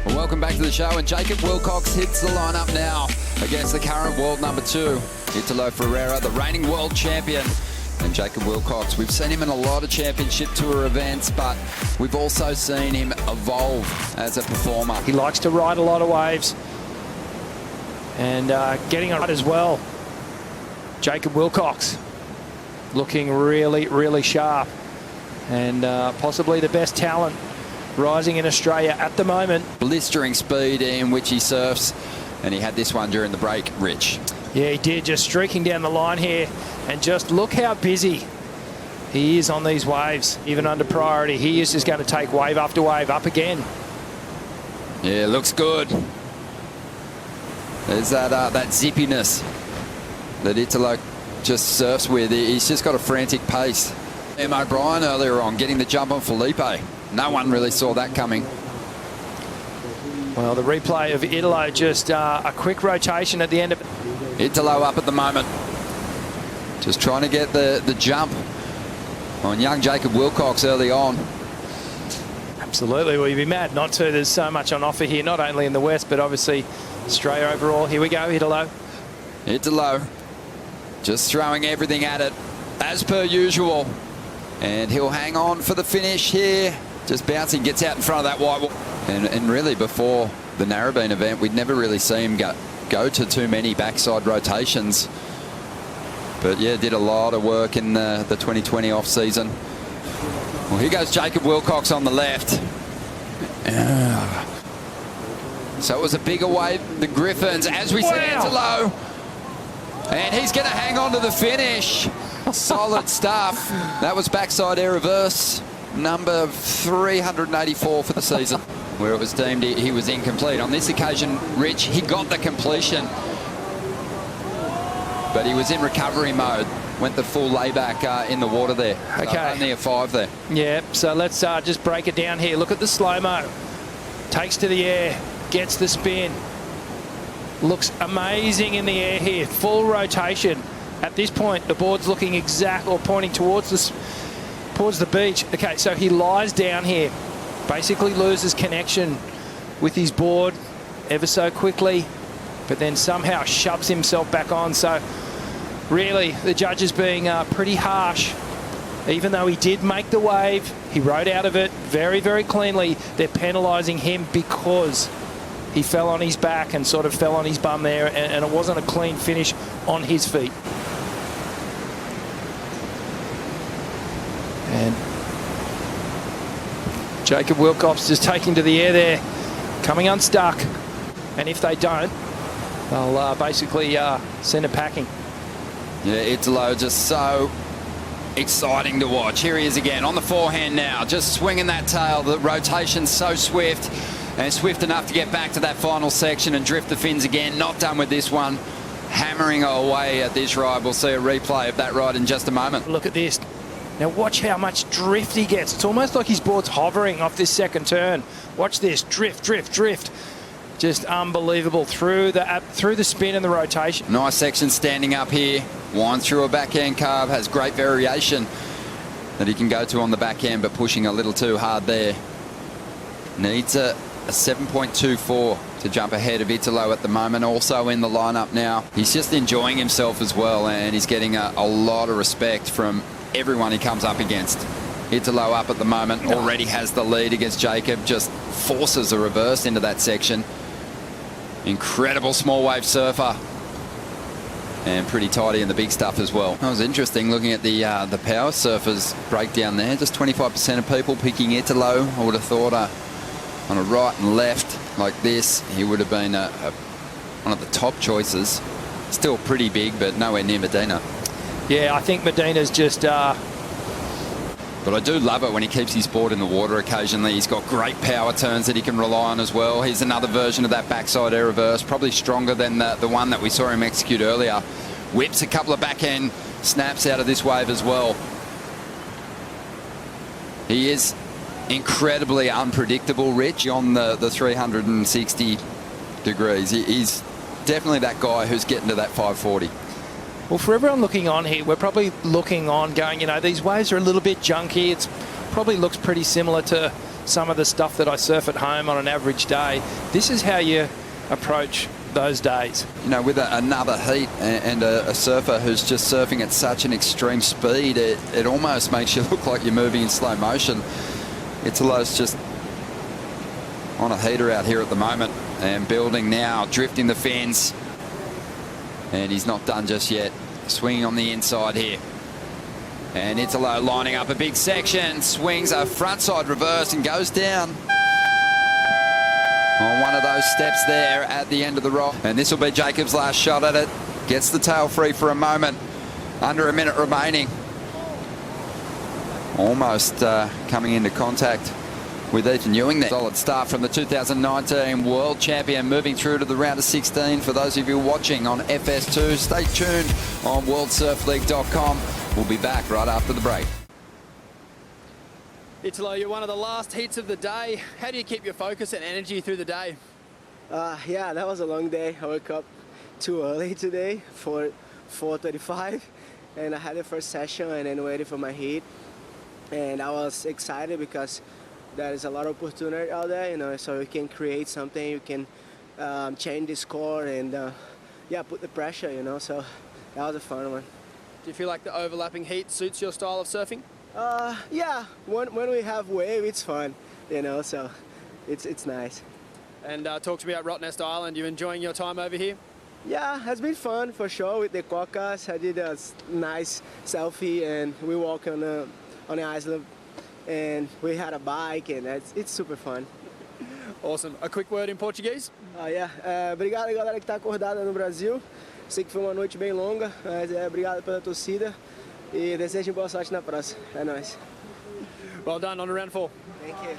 Well, welcome back to the show, and Jacob Willcox hits the lineup now against the current world number 2, Italo Ferreira, the reigning world champion. And Jacob Willcox, we've seen him in a lot of championship tour events, but we've also seen him evolve as a performer. He likes to ride a lot of waves and getting on as well. Jacob Willcox looking really, really sharp, and possibly the best talent rising in Australia at the moment. Blistering speed in which he surfs, and he had this one during the break, Rich. Yeah, he did, just streaking down the line here, and just look how busy he is on these waves. Even under priority, he is just going to take wave after wave up again. Yeah, looks good. There's that zippiness that Italo just surfs with. He's just got a frantic pace. M. O'Brien earlier on getting the jump on Felipe. No one really saw that coming. Well, the replay of Italo, just a quick rotation at the end of it. Italo up at the moment. Just trying to get the jump on young Jacob Willcox early on. Absolutely. Well, you'd be mad not to. There's so much on offer here, not only in the West, but obviously Australia overall. Here we go, Italo. Italo just throwing everything at it, as per usual. And he'll hang on for the finish here. Just bouncing, gets out in front of that white wall. And really, before the Narrabeen event, we'd never really seen him go to too many backside rotations. But yeah, did a lot of work in the 2020 off-season. Well, here goes Jacob Willcox on the left. So it was a bigger wave than Griffins, as we see Italo. And he's going to hang on to the finish. Solid stuff. That was backside air reverse, number 384 for the season, where it was deemed he was incomplete. On this occasion, Rich, he got the completion, but he was in recovery mode. Went the full layback in the water there. Okay. So only a 5 there. Yeah, so let's just break it down here. Look at the slow-mo. Takes to the air, gets the spin. Looks amazing in the air here. Full rotation. At this point, the board's looking exact or pointing towards the beach. Okay, so he lies down here, basically loses connection with his board ever so quickly, but then somehow shoves himself back on. So really, the judge is being pretty harsh. Even though he did make the wave, he rode out of it very, very cleanly. They're penalising him because he fell on his back and sort of fell on his bum there, and it wasn't a clean finish on his feet. And Jacob Willcox just taking to the air there, coming unstuck. And if they don't, they'll basically send it packing. Yeah, Italo just so exciting to watch. Here he is again on the forehand now, just swinging that tail. The rotation's so swift, and swift enough to get back to that final section and drift the fins again. Not done with this one. Hammering away at this ride. We'll see a replay of that ride in just a moment. Look at this. Now watch how much drift he gets. It's almost like his board's hovering off this second turn. Watch this. Drift, drift, drift. Just unbelievable through the spin and the rotation. Nice section standing up here. Winds through a backhand carve. Has great variation that he can go to on the backhand, but pushing a little too hard there. Needs a 7.24 to jump ahead of Italo at the moment. Also in the lineup now. He's just enjoying himself as well, and he's getting a lot of respect from everyone he comes up against. Italo up at the moment, already has the lead against Jacob, just forces a reverse into that section. Incredible small wave surfer, and pretty tidy in the big stuff as well. That was interesting looking at the power surfers breakdown there. Just 25% of people picking Italo. I would have thought on a right and left like this, he would have been one of the top choices. Still pretty big, but nowhere near Medina. Yeah, I think Medina's just... But I do love it when he keeps his board in the water occasionally. He's got great power turns that he can rely on as well. Here's another version of that backside air reverse, probably stronger than the one that we saw him execute earlier. Whips a couple of backhand snaps out of this wave as well. He is incredibly unpredictable, Rich, on the 360 degrees. He's definitely that guy who's getting to that 540. Well, for everyone looking on here, we're probably looking on going, you know, these waves are a little bit junky. It probably looks pretty similar to some of the stuff that I surf at home on an average day. This is how you approach those days. You know, with another heat and a surfer who's just surfing at such an extreme speed, it almost makes you look like you're moving in slow motion. Italo's just on a heater out here at the moment and building now, drifting the fins. And he's not done just yet. Swinging on the inside here. And Italo lining up a big section, swings a frontside reverse and goes down on one of those steps there at the end of the rock. And this will be Jacob's last shot at it. Gets the tail free for a moment. Under a minute remaining. Almost coming into contact with Ethan Ewing there. Solid start from the 2019 world champion, moving through to the round of 16. For those of you watching on FS2, stay tuned on worldsurfleague.com. We'll be back right after the break. Italo, you're one of the last heats of the day. How do you keep your focus and energy through the day? Yeah, that was a long day. I woke up too early today for 4:35, and I had the first session and then waited for my heat. And I was excited because there is a lot of opportunity out there, you know, so you can create something, you can change the score and yeah, put the pressure, you know, so that was a fun one. Do you feel like the overlapping heat suits your style of surfing? Yeah, when we have wave, it's fun, you know, so it's nice. And talk to me about Rottnest Island. You enjoying your time over here? Yeah, it's been fun for sure with the quokkas. I did a nice selfie and we walk on the island and we had a bike and it's super fun. Awesome. A quick word in Portuguese? Yeah. Obrigado galera que está acordada no Brasil. Sei que foi uma noite bem longa, mas obrigado pela torcida e desejo boa sorte na próxima. É nóis. Well done on a round 4. Thank you.